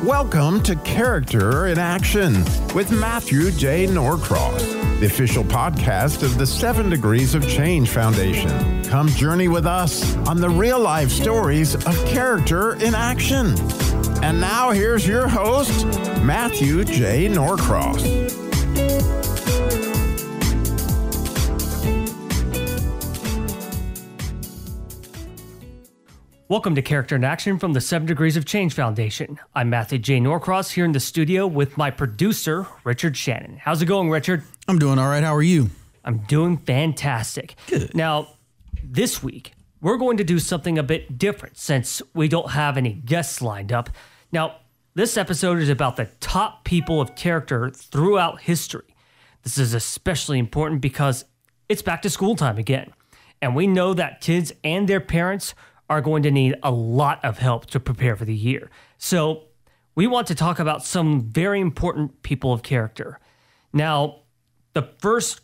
Welcome to Character in Action with Matthew J. Norcross, the official podcast of the 7 Degrees of Change Foundation. Come journey with us on the real-life stories of character in action. And now here's your host, Matthew J. Norcross. Welcome to Character in Action from the 7 Degrees of Change Foundation. I'm Matthew J. Norcross here in the studio with my producer, Richard Shannon. How's it going, Richard? I'm doing all right. How are you? I'm doing fantastic. Good. Now, this week, we're going to do something a bit different since we don't have any guests lined up. Now, this episode is about the top people of character throughout history. This is especially important because it's back to school time again. And we know that kids and their parents are going to need a lot of help to prepare for the year. So we want to talk about some very important people of character. Now, the first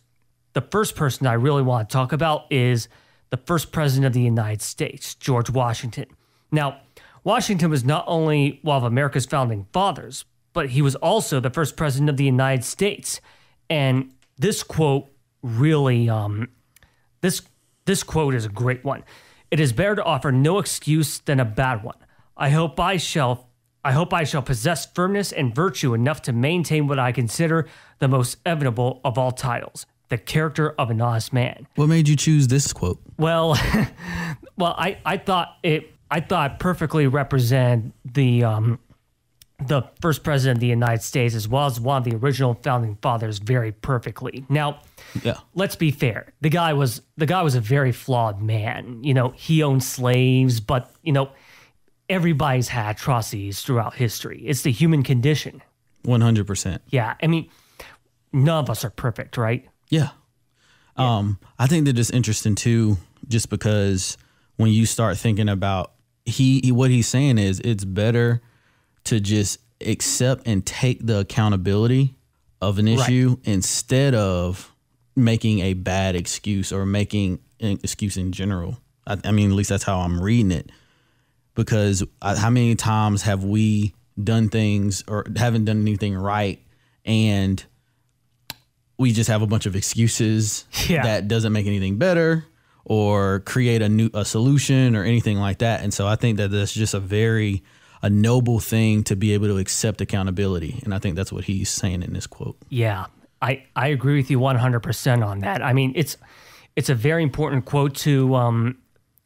person I really want to talk about is the first president of the United States, George Washington. Now, Washington was not only one of America's founding fathers, but he was also the first president of the United States. And this quote really, this quote is a great one. It is better to offer no excuse than a bad one. I hope I shall possess firmness and virtue enough to maintain what I consider the most evident of all titles, the character of an honest man. What made you choose this quote? Well, I thought it perfectly represented the first president of the United States as well as one of the original founding fathers very perfectly. Now, Let's be fair. The guy was a very flawed man. You know, he owned slaves, but everybody's had atrocities throughout history. It's the human condition. 100%. Yeah, I mean, none of us are perfect, right? Yeah. I think that it's interesting too, just because when you start thinking about what he's saying is it's better to just accept and take the accountability of an issue instead of making a bad excuse or making an excuse in general. I mean, at least that's how I'm reading it. Because how many times have we done things or haven't done anything right and we just have a bunch of excuses that doesn't make anything better or create a solution or anything like that. And so I think that that's just a noble thing to be able to accept accountability. And I think that's what he's saying in this quote. Yeah, I agree with you 100% on that. I mean, it's a very important quote to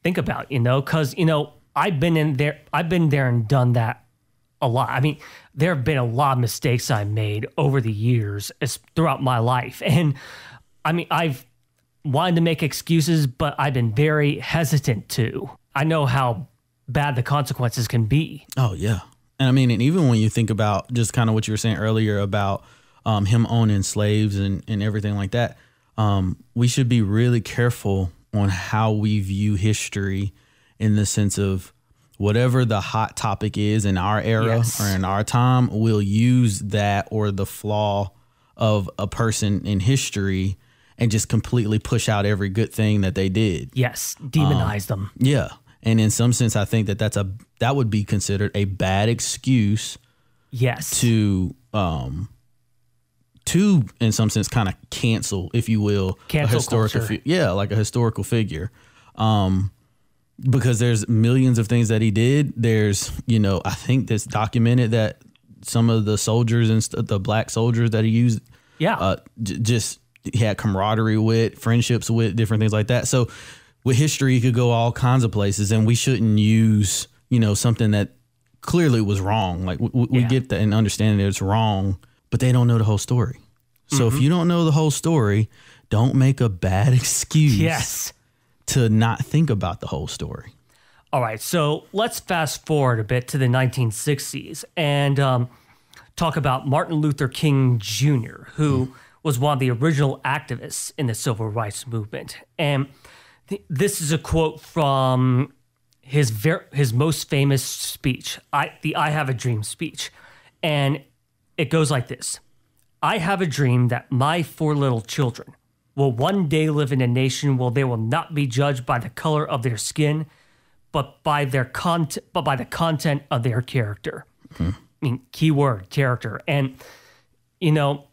think about, because, I've been there and done that a lot. I mean, there have been a lot of mistakes I made over the years throughout my life. And I mean, I've wanted to make excuses, but I've been very hesitant to. I know how bad the consequences can be. Oh, yeah. And I mean, and even when you think about just kind of what you were saying earlier about him owning slaves and everything like that, we should be really careful on how we view history in the sense of whatever the hot topic is in our era or in our time, we'll use that or the flaw of a person in history and just completely push out every good thing that they did. Yes, demonize them. Yeah. And in some sense, I think that would be considered a bad excuse. Yes. To in some sense kind of cancel, if you will, cancel a historical culture. Like a historical figure. Because there's millions of things that he did. There's, I think this documented that some of the soldiers and the black soldiers that he used, just he had camaraderie with, friendships with, different things like that. So with history, you could go all kinds of places, and we shouldn't use, something that clearly was wrong. Like we get that and understand that it's wrong, but they don't know the whole story. So if you don't know the whole story, don't make a bad excuse to not think about the whole story. All right, so let's fast forward a bit to the 1960s and talk about Martin Luther King Jr., who was one of the original activists in the civil rights movement. And this is a quote from his most famous speech, the I Have a Dream speech. And it goes like this. I have a dream that my 4 little children will one day live in a nation where they will not be judged by the color of their skin, but by the content of their character. mean, keyword character. And, you know,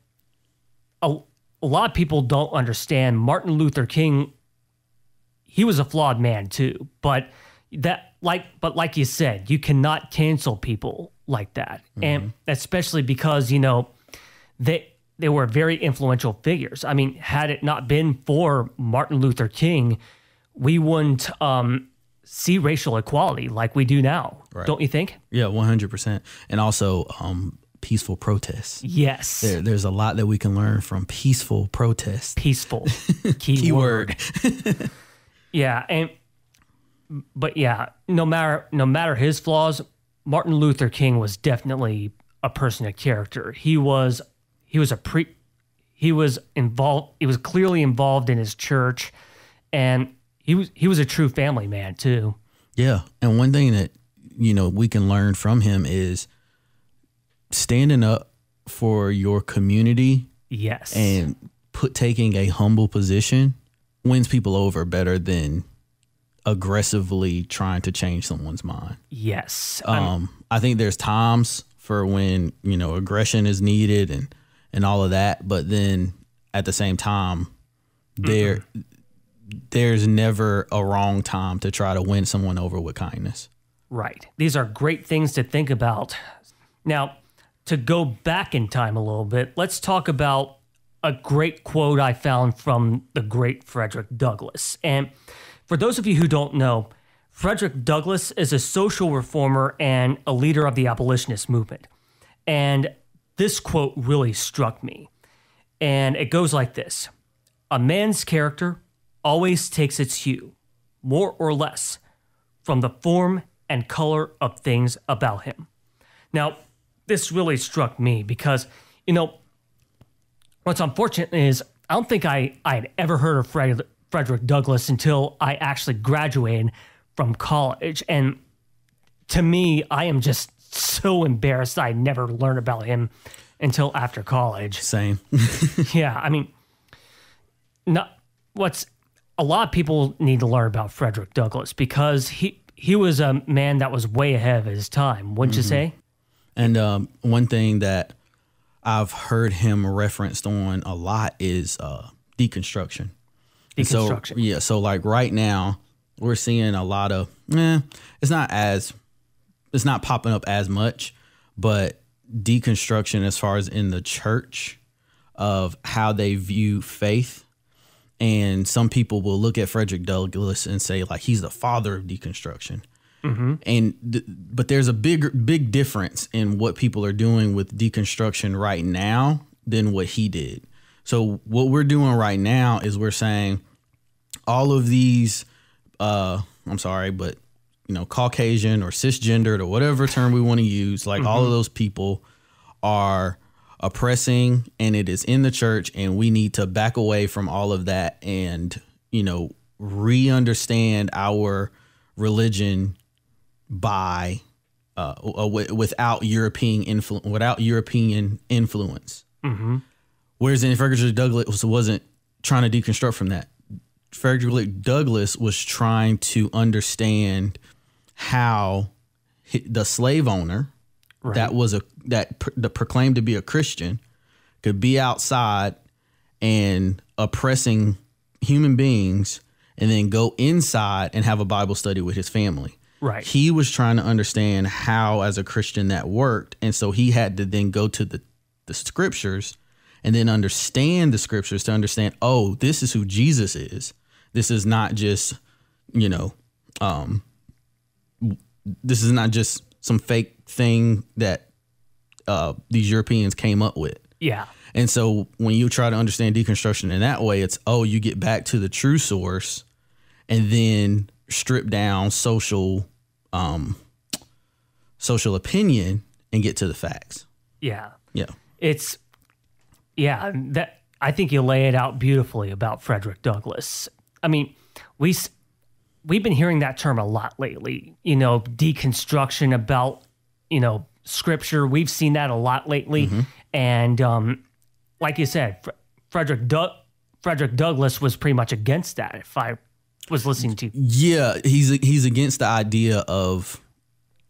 a lot of people don't understand Martin Luther King. He was a flawed man too, but like you said, you cannot cancel people like that. And especially because, you know, they were very influential figures. I mean, had it not been for Martin Luther King, we wouldn't see racial equality like we do now. Right. Don't you think? Yeah, 100%. And also peaceful protests. Yes. There's a lot that we can learn from peaceful protests. Peaceful. Keyword. Yeah, but no matter his flaws, Martin Luther King was definitely a person of character. He was clearly involved in his church, and he was a true family man too. Yeah, and one thing that, you know, we can learn from him is standing up for your community. Yes. And taking a humble position wins people over better than aggressively trying to change someone's mind. Yes. I think there's times for when, you know, aggression is needed and all of that, but then at the same time, there's never a wrong time to try to win someone over with kindness. Right. These are great things to think about. Now, to go back in time a little bit, let's talk about a great quote I found from the great Frederick Douglass. And for those of you who don't know, Frederick Douglass is a social reformer and a leader of the abolitionist movement. And this quote really struck me. And it goes like this: "A man's character always takes its hue, more or less, from the form and color of things about him." Now, this really struck me because, you know, what's unfortunate is I don't think I had ever heard of Frederick Douglass until I actually graduated from college. And to me, I am just so embarrassed I never learned about him until after college. Same. Yeah, I mean, a lot of people need to learn about Frederick Douglass because he was a man that was way ahead of his time, wouldn't you say? And one thing that I've heard him referenced on a lot is deconstruction. Deconstruction. So like right now, we're seeing a lot of, it's not popping up as much, but deconstruction as far as in the church of how they view faith. And some people will look at Frederick Douglass and say like he's the father of deconstruction. But there's a big difference in what people are doing with deconstruction right now than what he did. So what we're doing right now is we're saying all of these, I'm sorry, but you know, Caucasian or cisgendered or whatever term we want to use, like all of those people are oppressing, and it is in the church, and we need to back away from all of that and, you know, re-understand our religion by without European influence. Whereas in Frederick Douglass wasn't trying to deconstruct from that. Frederick Douglass was trying to understand how the slave owner that proclaimed to be a Christian could be outside and oppressing human beings and then go inside and have a Bible study with his family. Right. He was trying to understand how, as a Christian, that worked. And so he had to then go to the scriptures and then understand the scriptures to understand, oh, this is who Jesus is. This is not just, you know, this is not just some fake thing that these Europeans came up with. Yeah. And so when you try to understand deconstruction in that way, it's, oh, you get back to the true source and then strip down social opinion and get to the facts. Yeah. Yeah. That I think you lay it out beautifully about Frederick Douglass. I mean, we've been hearing that term a lot lately, you know, deconstruction about, you know, scripture. We've seen that a lot lately. And like you said, Frederick Douglass was pretty much against that, if I was listening to you. Yeah, he's against the idea of,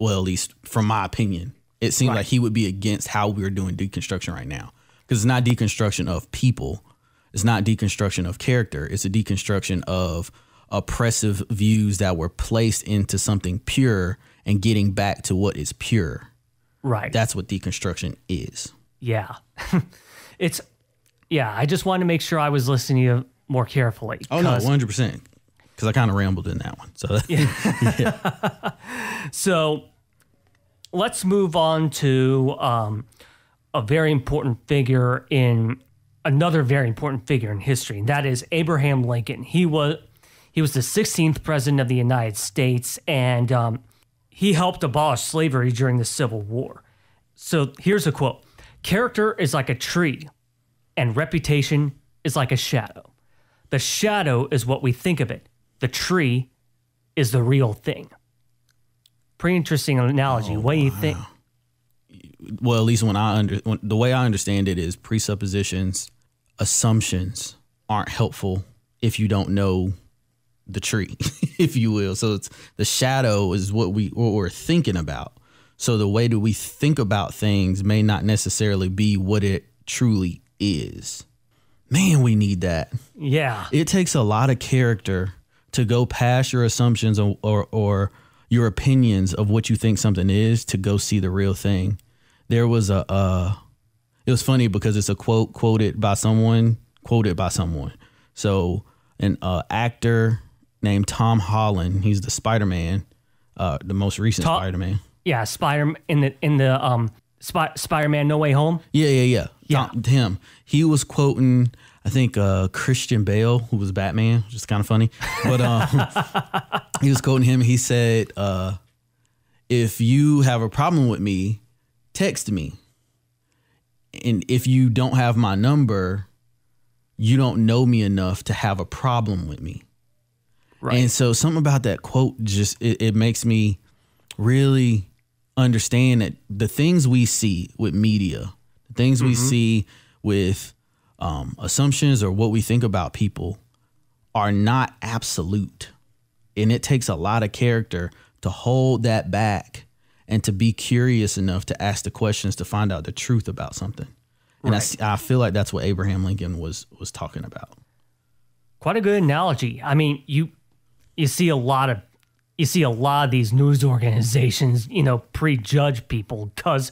well, at least from my opinion, It seemed Right. like he would be against how we're doing deconstruction right now, because it's not deconstruction of people. It's not deconstruction of character. It's a deconstruction of oppressive views that were placed into something pure and getting back to what is pure. Right. That's what deconstruction is. Yeah. I just wanted to make sure I was listening to you more carefully. Oh, no, 100%. Because I kind of rambled in that one. So, So let's move on to a very important figure in another very important figure in history, and that is Abraham Lincoln. He was the 16th president of the United States, and he helped abolish slavery during the Civil War. So here's a quote: "Character is like a tree, and reputation is like a shadow. The shadow is what we think of it. The tree is the real thing." Pretty interesting analogy. What do you think? well, at least the way I understand it is presuppositions, assumptions aren't helpful if you don't know the tree, if you will. So it's the shadow is what we're thinking about. So the way that we think about things may not necessarily be what it truly is. Man, we need that. Yeah. It takes a lot of character to go past your assumptions or your opinions of what you think something is to go see the real thing. There was it was funny because it's a quoted by someone. So an actor named Tom Holland, he's the Spider-Man, the most recent Spider-Man. Yeah, Spider in the Spider-Man No Way Home. Yeah. Him. He was quoting, I think, Christian Bale, who was Batman, which is kind of funny. But he was quoting him. He said, if you have a problem with me, text me. And if you don't have my number, you don't know me enough to have a problem with me. Right. And so something about that quote just, it makes me really understand that the things we see with media, the things we see with assumptions or what we think about people are not absolute. And it takes a lot of character to hold that back and to be curious enough to ask the questions to find out the truth about something. And right. I feel like that's what Abraham Lincoln was talking about. Quite a good analogy. I mean, you see a lot of these news organizations, prejudge people because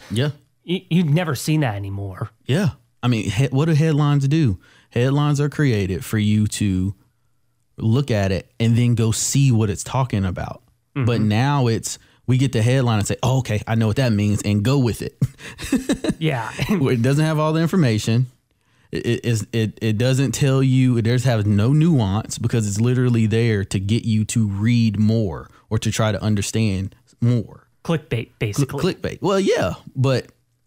you've never seen that anymore. Yeah. I mean, what do headlines do? Headlines are created for you to look at it and then go see what it's talking about. Mm-hmm. But now we get the headline and say, oh, okay, I know what that means, and go with it. Yeah. It doesn't have all the information. It doesn't tell you, it does have no nuance because it's literally there to get you to read more or to try to understand more. Clickbait, basically. Clickbait. Well, yeah,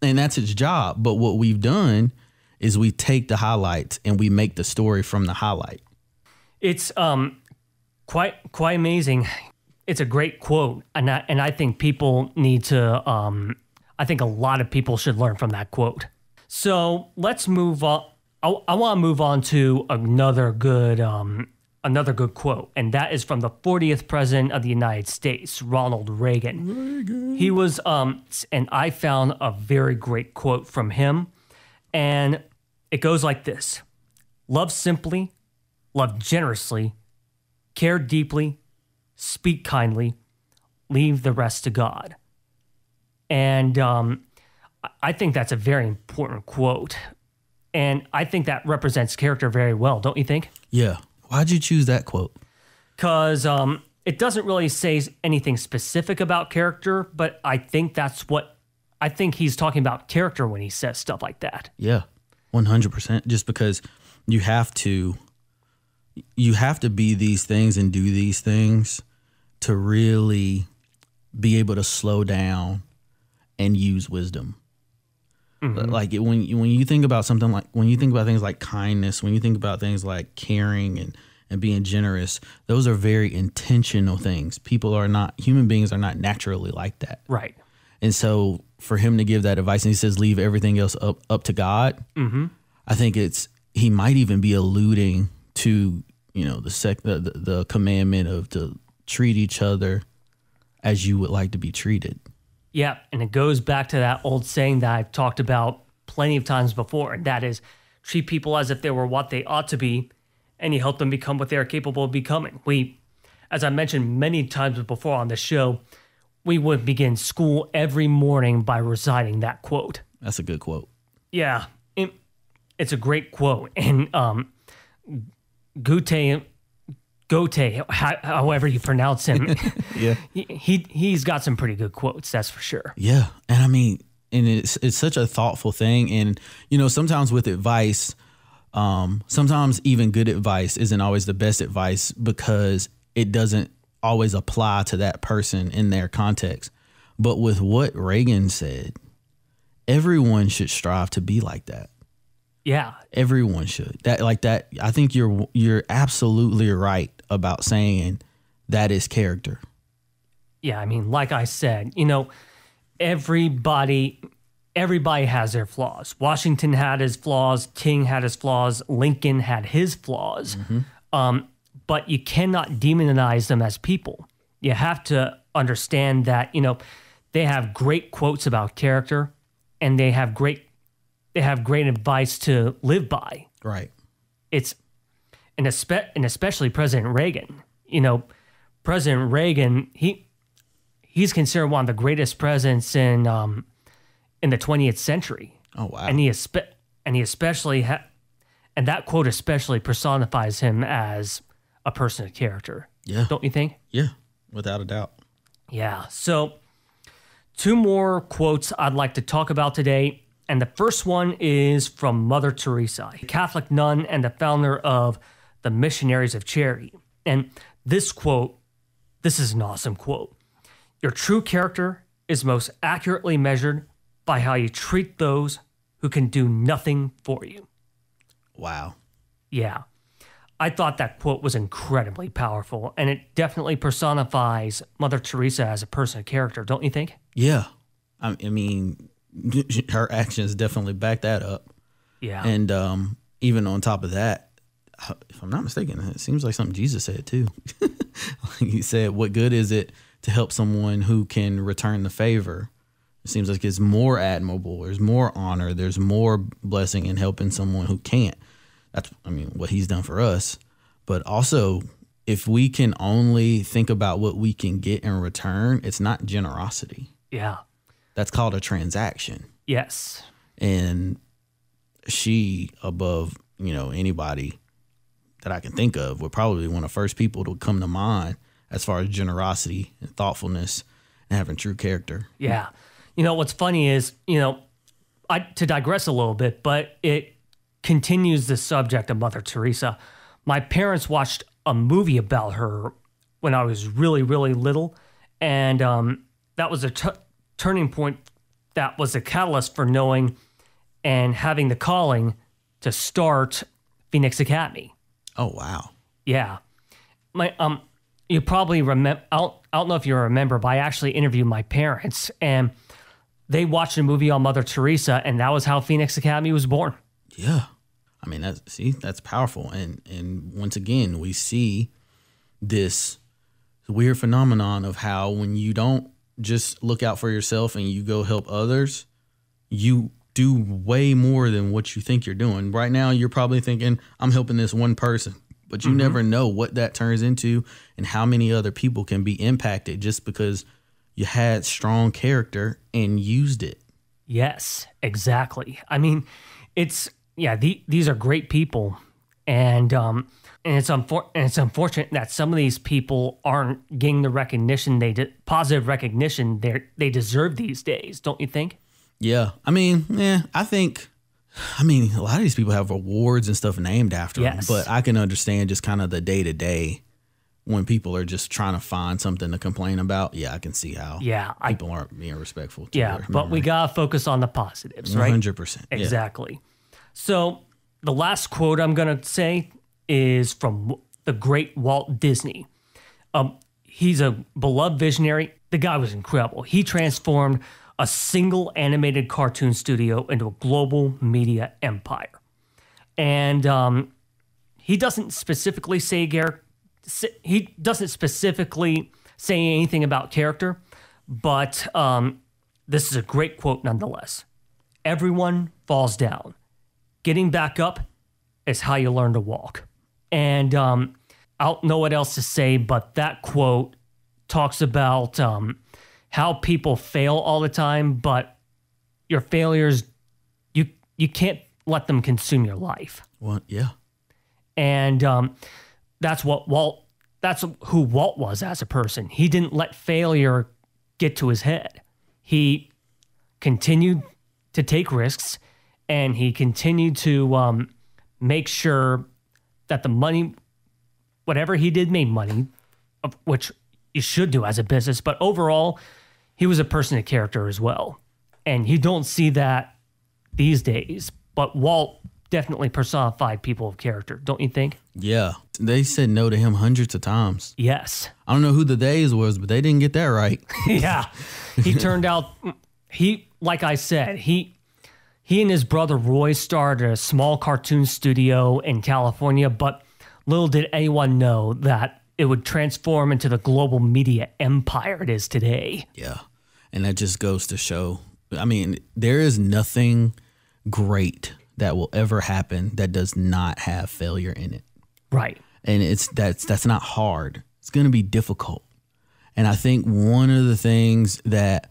and that's its job. But what we've done is we take the highlights and we make the story from the highlight. It's quite amazing. It's a great quote, and I think people need to. I think a lot of people should learn from that quote. So let's move on. I want to move on to another good quote, and that is from the 40th president of the United States, Ronald Reagan. He was, and I found a very great quote from him, and it goes like this: "Love simply, love generously, care deeply, speak kindly, leave the rest to God." And I think that's a very important quote. And I think that represents character very well, don't you think? Yeah. Why'd you choose that quote? Because it doesn't really say anything specific about character, but I think I think he's talking about character when he says stuff like that. Yeah, 100%. Just because you have to be these things and do these things to really be able to slow down and use wisdom. Mm-hmm. Like when you think about something like, when you think about things like kindness, when you think about things like caring and being generous, those are very intentional things. Human beings are not naturally like that. Right. And so for him to give that advice, and he says, leave everything else up to God. Mm-hmm. I think he might even be alluding to, the commandment of to treat each other as you would like to be treated. Yeah, and it goes back to that old saying that I've talked about plenty of times before, and that is treat people as if they were what they ought to be, and you help them become what they are capable of becoming. We, as I mentioned many times before on the show, we would begin school every morning by reciting that quote. That's a good quote. Yeah, it's a great quote. And Goethe, however you pronounce him, Yeah. he's got some pretty good quotes, that's for sure. Yeah. And I mean, and it's such a thoughtful thing. And, you know, sometimes with advice, sometimes even good advice isn't always the best advice because it doesn't always apply to that person in their context. But with what Reagan said, everyone should strive to be like that. Yeah. Everyone should. That I think you're absolutely right about saying that is character. Yeah, I mean, like I said, you know, everybody has their flaws. Washington had his flaws, King had his flaws, Lincoln had his flaws. But you cannot demonize them as people. You have to understand that, you know, they have great quotes about character and they have great advice to live by. Right. And especially President Reagan. You know, President Reagan, he's considered one of the greatest presidents in the 20th century. Oh wow. And he especially and that quote especially personifies him as a person of character. Yeah. Don't you think? Yeah, without a doubt. Yeah. So 2 more quotes I'd like to talk about today. And the first one is from Mother Teresa, a Catholic nun and the founder of the Missionaries of Charity. And this quote, this is an awesome quote. Your true character is most accurately measured by how you treat those who can do nothing for you. Wow. Yeah. I thought that quote was incredibly powerful, and it definitely personifies Mother Teresa as a person of character, don't you think? Yeah. I mean, her actions definitely back that up. Yeah. And even on top of that, if I'm not mistaken, it seems like something Jesus said too. He said, what good is it to help someone who can return the favor? It seems like it's more admirable. There's more honor. There's more blessing in helping someone who can't. That's, I mean, what he's done for us. But also, if we can only think about what we can get in return, it's not generosity. Yeah. That's called a transaction. Yes. And she, above, you know, anybody that I can think of, would probably be one of the first people to come to mind as far as generosity and thoughtfulness and having true character. Yeah. You know, what's funny is, you know, to digress a little bit, but it continues the subject of Mother Teresa. My parents watched a movie about her when I was really, really little. And that was a turning point. That was a catalyst for knowing and having the calling to start Phoenix Academy. Oh, wow. Yeah. You probably remember, I don't know if you remember, but I actually interviewed my parents and they watched a movie on Mother Teresa, and that was how Phoenix Academy was born. Yeah. I mean, that's powerful. And once again, we see this weird phenomenon of how when you don't just look out for yourself and you go help others, you do way more than what you think you're doing. Right now, you're probably thinking, I'm helping this one person, but you never know what that turns into and how many other people can be impacted just because you had strong character and used it. Yes, exactly. I mean, these are great people, and it's unfortunate that some of these people aren't getting the recognition positive recognition they deserve these days. Don't you think? Yeah, I mean, I think a lot of these people have awards and stuff named after them, but I can understand just kind of the day to day when people are just trying to find something to complain about. Yeah, I can see how people aren't being respectful to their but we got to focus on the positives, right? 100%. Exactly. Yeah. So the last quote I'm going to say is from the great Walt Disney. He's a beloved visionary. The guy was incredible. He transformed a single animated cartoon studio into a global media empire. And he doesn't specifically say anything about character, but this is a great quote nonetheless. Everyone falls down. Getting back up is how you learn to walk. And I don't know what else to say, but that quote talks about how people fail all the time, but your failures, you can't let them consume your life. Well, yeah. And that's who Walt was as a person. He didn't let failure get to his head. He continued to take risks, and he continued to make sure that the money, whatever he did, made money, which you should do as a business. But overall, he was a person of character as well. And you don't see that these days. But Walt definitely personified people of character, don't you think? Yeah. They said no to him hundreds of times. Yes. I don't know who the days was, but they didn't get that right. Yeah. He turned out, like I said, he and his brother Roy started a small cartoon studio in California, but little did anyone know that it would transform into the global media empire it is today. Yeah. And that just goes to show, I mean, there is nothing great that will ever happen that does not have failure in it. Right. And that's not hard. It's going to be difficult. And I think one of the things that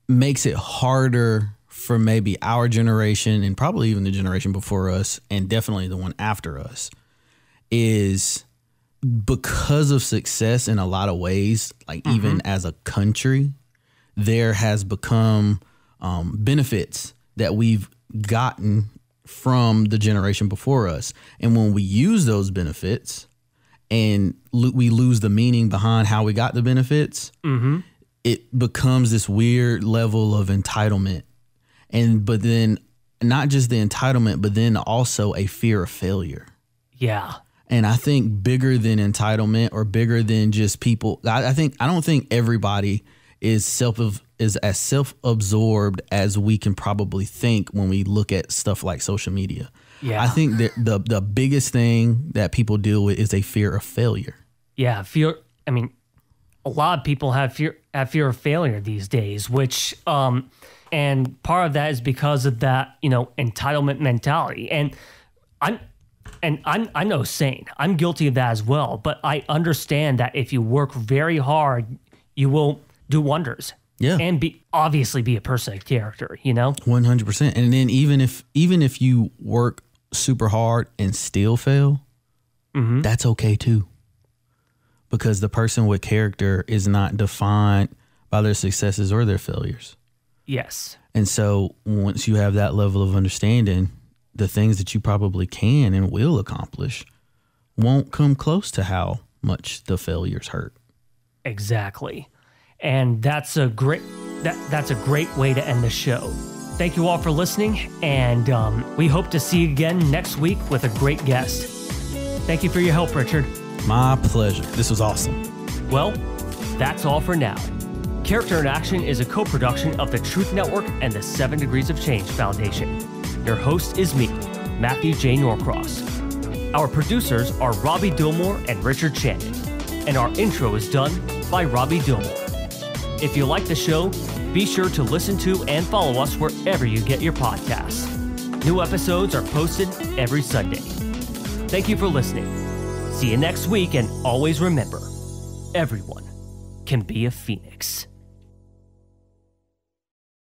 makes it harder for maybe our generation and probably even the generation before us and definitely the one after us is because of success in a lot of ways, like even as a country, there has become benefits that we've gotten from the generation before us. And when we use those benefits and we lose the meaning behind how we got the benefits, it becomes this weird level of entitlement. But then not just the entitlement, but then also a fear of failure. Yeah. And I think bigger than entitlement or bigger than just people, I don't think everybody is as self-absorbed as we can probably think when we look at stuff like social media. Yeah. I think that the biggest thing that people deal with is a fear of failure. Yeah, fear. I mean, a lot of people have fear of failure these days, which and part of that is because of that, entitlement mentality. And I know Sane. I'm guilty of that as well. But I understand that if you work very hard, you will do wonders. Yeah. And obviously be a person of character, 100%. And then even if you work super hard and still fail, that's okay too. Because the person with character is not defined by their successes or their failures. Yes. And so once you have that level of understanding, the things that you probably can and will accomplish won't come close to how much the failures hurt. Exactly. And that's a great way to end the show. Thank you all for listening, and we hope to see you again next week with a great guest. Thank you for your help, Richard. My pleasure. This was awesome. Well, that's all for now. Character in Action is a co-production of the Truth Network and the 7 Degrees of Change Foundation. Your host is me, Matthew J. Norcross. Our producers are Robbie Dillmore and Richard Shannon, and our intro is done by Robbie Dillmore. If you like the show, be sure to listen to and follow us wherever you get your podcasts. New episodes are posted every Sunday. Thank you for listening. See you next week, and always remember, everyone can be a phoenix.